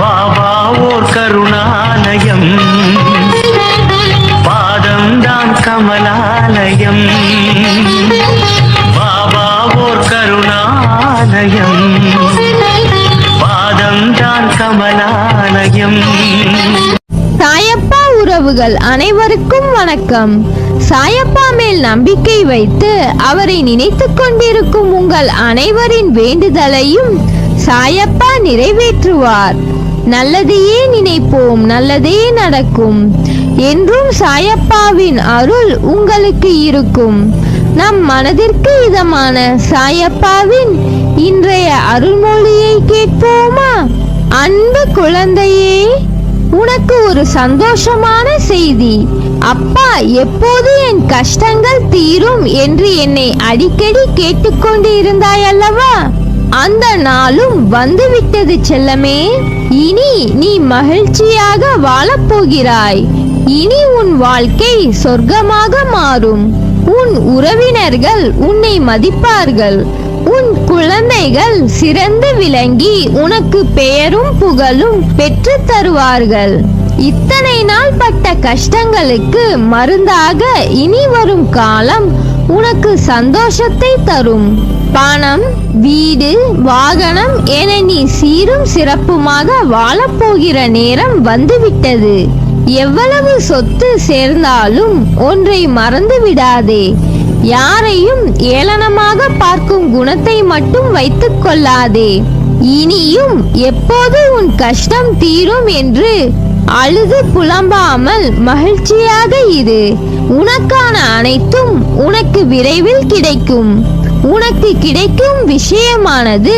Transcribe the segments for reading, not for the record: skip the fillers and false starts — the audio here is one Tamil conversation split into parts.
பாபா ஓர் கருணாலயம், பாதம்தான் கமலாலயம். பாபா ஓர் கருணாலயம், பாதம்தான் கமலாலயம். சாயப்பா உறவுகள் அனைவருக்கும் வணக்கம். சாயப்பா மேல் நம்பிக்கை வைத்து அவரை நினைத்துக் கொண்டிருக்கும் உங்கள் அனைவரின் வேண்டுதலையும் சாயப்பா நிறைவேற்றுவார். நல்லதையே நினைப்போம், நல்லதே நடக்கும். என்றும் சாயப்பாவின் அருள் உங்களுக்கு இருக்கும். நம் மனதிற்கு இதமான சாயப்பாவின் இன்றைய அருள்மொழியை கேட்போமா? அன்பு குழந்தையே, உனக்கு ஒரு சந்தோஷமான செய்தி. அப்பா எப்போது என் கஷ்டங்கள் தீரும் என்று என்னை அடிக்கடி கேட்டுக்கொண்டு இருந்தாய் அல்லவா? அந்த நாளும் வந்துவிட்டது செல்லமே. இனி நீ மகிழ்ச்சியாக வாழப்போகிறாய். இனி உன் வாழ்க்கை சொர்க்கமாக மாறும். உன் உறவினர்கள் உன்னை மதிப்பார்கள். உன் குழந்தைகள் சிறந்து விளங்கி உனக்கு பெயரும் புகழும் பெற்று தருவார்கள். இத்தனை நாள் பட்ட கஷ்டங்களுக்கு மருந்தாக இனி வரும் காலம் உனக்கு சந்தோஷத்தை தரும். பணம், வீடு, வாகனம் என நீ சீரும் சிறப்புமாக வாழப்போகிற நேரம் வந்துவிட்டது. எவ்வளவு சொத்து சேர்ந்தாலும் ஒன்றை மறந்து விடாதே. யாரையும் ஏளனமாக பார்க்கும் குணத்தை மட்டும் வைத்துக் கொள்ளாதே. இனியும் எப்போது உன் கஷ்டம் தீரும் என்று அழுது புலம்பாமல் மகிழ்ச்சியாக இரு. உனக்கான அனைத்தும் உனக்கு விரைவில் கிடைக்கும். உனக்கு கிடைக்கும் விஷயமானது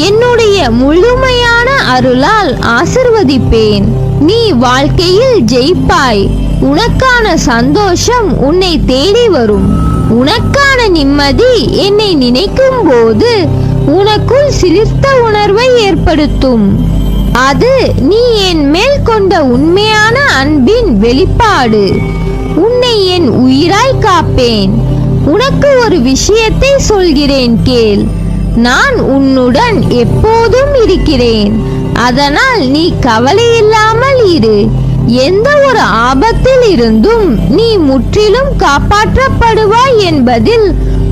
என்னுடைய முழுமையான அருளால் ஆசிர்வதிப்பேன். நீ வாழ்க்கையில் ஜெயிப்பாய். உனக்கான சந்தோஷம் உன்னை தேடி வரும். உனக்கான நிம்மதி என்னை நினைக்கும் போது உனக்குள் சிலிர்த்த உணர்வை ஏற்படுத்தும். அது நீ என் மேல் கொண்ட உண்மையான அன்பின் வெளிப்பாடு. உன்னை என் உயிராய் காப்பேன். உனக்கு ஒரு விஷயத்தை சொல்கிறேன், கேள். நான் உன்னுடன் எப்போதும் இருக்கிறேன். அதனால் நீ கவலை இல்லாமல் இரு. எந்த ஒரு ஆபத்தில் இருந்தும் நீ முற்றிலும் காப்பாற்றப்படுவாய் என்பதில்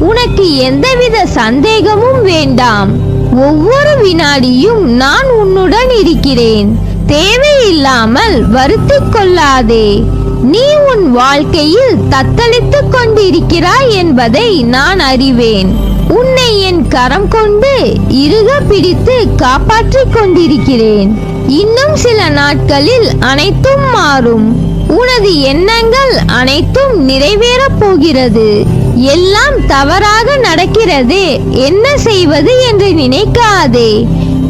உனக்கு எந்தவித சந்தேகமும் வேண்டாம். ஒவ்வொரு வினாடியும் நான் உன்னுடன் இருக்கிறேன். தேவையில்லாமல் வருத்திக் கொள்ளாதே. நீ உன் வாழ்க்கையில் தத்தளித்துக் கொண்டிருக்கிறாய் என்பதை நான் அறிவேன். உன்னை என் கரம் கொண்டு இறுக பிடித்து காப்பாற்றிக் கொண்டிருக்கிறேன். இன்னும் சில நாட்களில் அனைத்தும் மாறும். உனது எண்ணங்கள் அனைத்தும் நிறைவேறப் போகிறது. எல்லாம் தவறாக நடக்கிறதே, என்ன செய்வது என்று நினைக்காதே.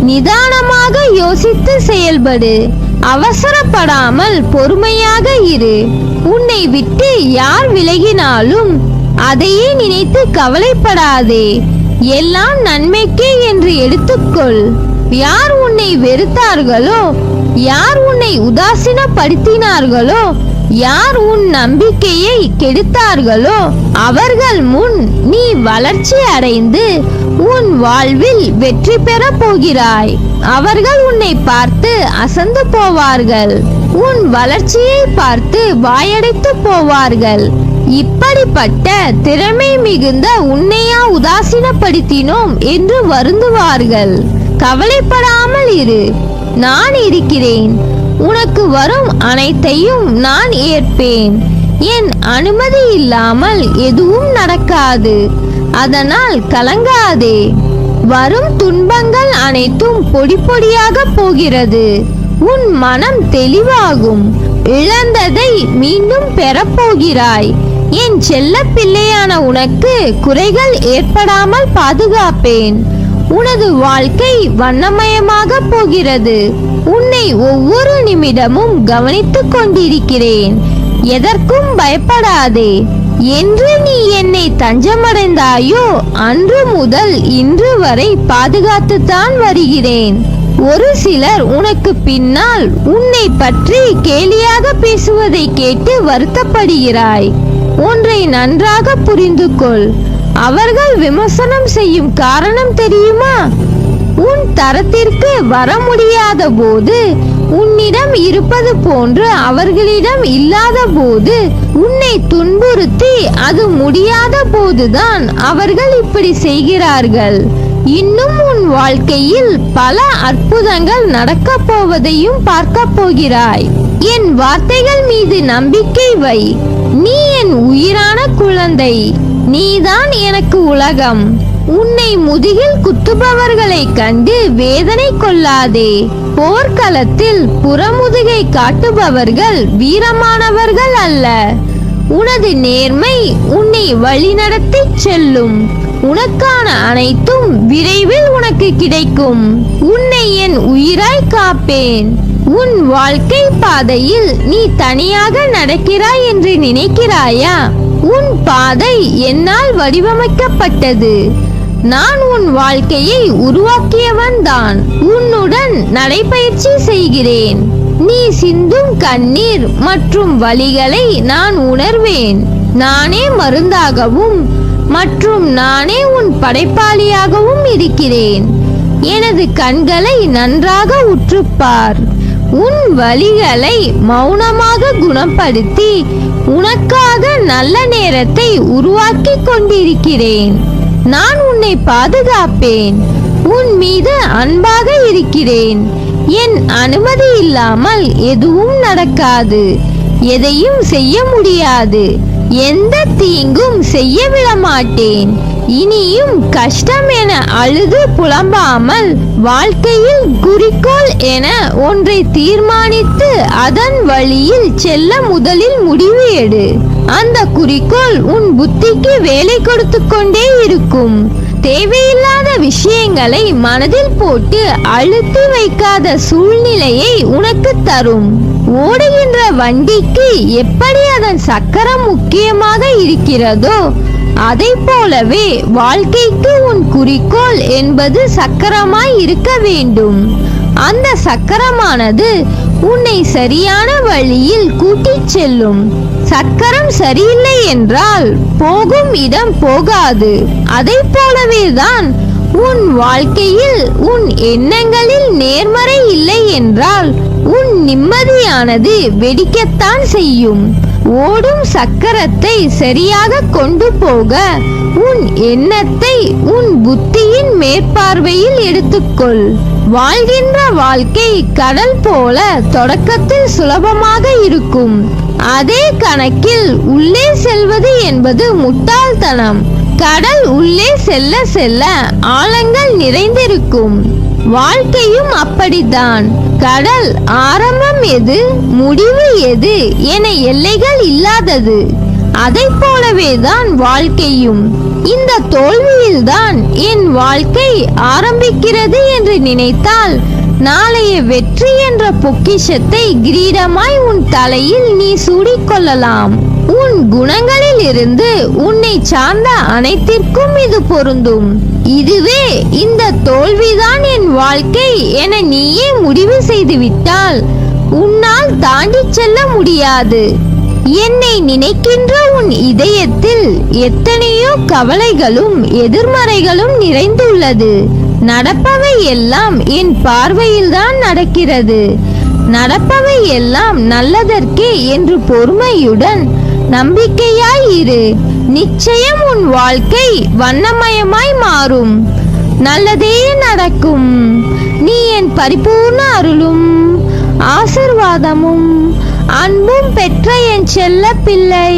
நிதானமாக யோசித்து செயல்படு. அவசரப்படாமல் பொறுமையாக இரு. உன்னை விட்டு யார் விலகினாலும் அதையே நினைத்து கவலைப்படாதே. எல்லாம் நன்மைக்கே என்று எடுத்துக்கொள். யார் உன்னை வெறுத்தார்களோ, யார் உன்னை உதாசீனப்படுத்தினார்களோ, யார் உன் நம்பிக்கையை கெடுத்தார்களோ அவர்கள் முன் நீ வளர்ச்சி அடைந்து உன் வாழ்வில் வெற்றி பெற போகிறாய். அவர்கள் உன்னை பார்த்து அசந்து போவார்கள். உன் வளர்ச்சியை பார்த்து வாயடைத்து போவார்கள். இப்படிப்பட்ட திறமை மிகுந்த உன்னையா உதாசீனப்படுத்தினோம் என்று வருந்துவார்கள். கவலைப்படாமல் இரு. நான் இருக்கிறேன். உனக்கு வரும் அனைத்தையும் நான் ஏற்பேன். என் அனுமதி இல்லாமல் எதுவும் நடக்காது. அதனால் கலங்காதே. வரும் துன்பங்கள் அனைத்தும் பொடி பொடியாக போகிறது. உன் மனம் தெளிவாகும். இழந்ததை மீண்டும் பெறப்போகிறாய். என் செல்ல பிள்ளையான உனக்கு குறைகள் ஏற்படாமல் பாதுகாப்பேன். உனது வாழ்க்கை வண்ணமயமாக போகிறது. உன்னை ஒவ்வொரு நிமிடமும் கவனித்துக் கொண்டிருக்கிறேன். எதற்கும் பயப்படாதே. என்று நீ என்னை தஞ்சமடைந்தாயோ அன்று முதல் இன்று வரை பாதுகாத்துத்தான் வருகிறேன். ஒரு சிலர் உனக்கு பின்னால் உன்னை பற்றி கேலியாக பேசுவதை கேட்டு வருத்தப்படுகிறாய். ஒன்றை நன்றாக புரிந்து கொள். அவர்கள் விமர்சனம் செய்யும் காரணம் தெரியுமா? உன் தரத்திற்கு வர முடியாத போது, உன்னிடம் இருப்பது போன்று அவர்களிடம் இல்லாத போது, உன்னை துன்புறுத்தி அது முடியாத போதுதான் அவர்கள் இப்படி செய்கிறார்கள். இன்னும் உன் வாழ்க்கையில் பல அற்புதங்கள் நடக்கப் போவதையும் பார்க்க போகிறாய். என் வார்த்தைகள் மீது நம்பிக்கை வை. நீ என் உயிரான குழந்தை. நீதான் எனக்கு உலகம். உன்னை முதுகில் குத்துபவர்களை கண்டு வேதனை கொள்ளாதே. போர்க்களத்தில் புறமுதுகை காட்டுபவர்கள் வீரமானவர்கள் அல்ல. உனது நேர்மை உன்னை வழிநடத்தி செல்லும். உனக்கான அனைத்தும் விரைவில் உனக்கு கிடைக்கும். உன்னை என் உயிராய் காப்பேன். உன் வாழ்க்கை பாதையில் நீ தனியாக நடக்கிறாய் என்று நினைக்கிறாயா? உன் பாதை என்னால் வடிவமைக்கப்பட்டது. நான் உன் வாழ்க்கையை உருவாக்கியவன் தான். உன்னுடன் நடைபயிற்சி செய்கிறேன். நீ சிந்தும் கண்ணீர் மற்றும் வலிகளை நான் உணர்வேன். நானே மருந்தாகவும் மற்றும் நானே உன் படைப்பாளியாகவும் இருக்கிறேன். எனது கண்களை நன்றாக உற்றுப்பார். உன் வலிகளை மௌனமாக குணப்படுத்தி உனக்காக நல்ல நேரத்தை உருவாக்கி கொண்டிருக்கிறேன். நான் உன்னை பாதுகாப்பேன். உன் மீது அன்பாக இருக்கிறேன். என் அனுமதி இல்லாமல் எதுவும் நடக்காது. எதையும் செய்ய முடியாது. எந்த தீங்கும் செய்ய விட மாட்டேன். இனியும் கஷ்டம் என அழுது புலம்பாமல் வாழ்க்கையில் குறிக்கோள் என ஒன்றை தீர்மானித்து அதன் வழியில் செல்ல முதலில் முடிவு எடு. அந்த குறிக்கோள் உன் புத்திக்கு வேலை கொடுத்து கொண்டே இருக்கும். தேவையில்லாத விஷயங்களை மனதில் போட்டு அழுத்தி வைக்காத சூழ்நிலையை உனக்கு தரும். ஓடுகின்ற வண்டிக்கு எப்படி அதன் சக்கரம் முக்கியமாக இருக்கிறதோ, அதை போலவே வாழ்க்கைக்கு உன் குறிக்கோள் என்பது சக்கரமாய் இருக்க வேண்டும். அந்த சக்கரமானது உன்னை சரியான வழியில் கூட்டிச் செல்லும். சக்கரம் சரியில்லை என்றால் போகும் இடம் போகாது. அதை போலவே தான் உன் வாழ்க்கையில் உன் எண்ணங்களில் நேர்மறை இல்லை என்றால் உன் நிம்மதியானது வெடிக்கத்தான் செய்யும். ஓடும் சக்கரத்தை சரியாக கொண்டு போக உன் எண்ணத்தை உன் புத்தியின் மேற்பார்வையில் எடுத்துக்கொள். வாழ்கின்ற வாழ்க்கை கடல் போல தொடக்கத்தில் சுலபமாக இருக்கும். அதே கணக்கில் உள்ளே செல்வது என்பது முட்டாள்தனம். கடல் உள்ளே செல்ல செல்ல ஆழங்கள் நிறைந்திருக்கும். வாழ்க்கையும் அப்படித்தான். கடல் ஆரம்பம் எது, முடிவு எது என எல்லைகள் இல்லாதது. அதை போலவே தான் வாழ்க்கையும். இந்த தோல்வியில்தான் என் வாழ்க்கை ஆரம்பிக்கிறது என்று நினைத்தால் நாளைய வெற்றி என்ற பொக்கிஷத்தை கிரீடமாய் உன் தலையில் நீ சூடிக்கொள்ளலாம். உன் குணங்களில் இருந்து உன்னை சார்ந்த அனைத்திற்கும் இது பொருந்தும். இதுவே இந்த தோல்விதான் என் வாழ்க்கை என நீயே முடிவு செய்துவிட்டால் உன்னால் தாண்டி செல்ல முடியாது. என்னை நினைக்கின்ற உன் இதயத்தில் எத்தனையோ கவலைகளும் எதிர்மறைகளும் நிறைந்துள்ளது. நடப்பவை எல்லாம் என் பார்வையில்தான் நடக்கிறது. நடப்பவை எல்லாம் நல்லதற்கே என்று பொறுமையுடன் நம்பிக்கையாய் இரு. நிச்சயம் உன் வாழ்க்கை வண்ணமயமாய் மாறும். நல்லதே நடக்கும். நீ என் பரிபூர்ண அருளும் ஆசிர்வாதமும் அன்பும் பெற்ற என் செல்ல பிள்ளை.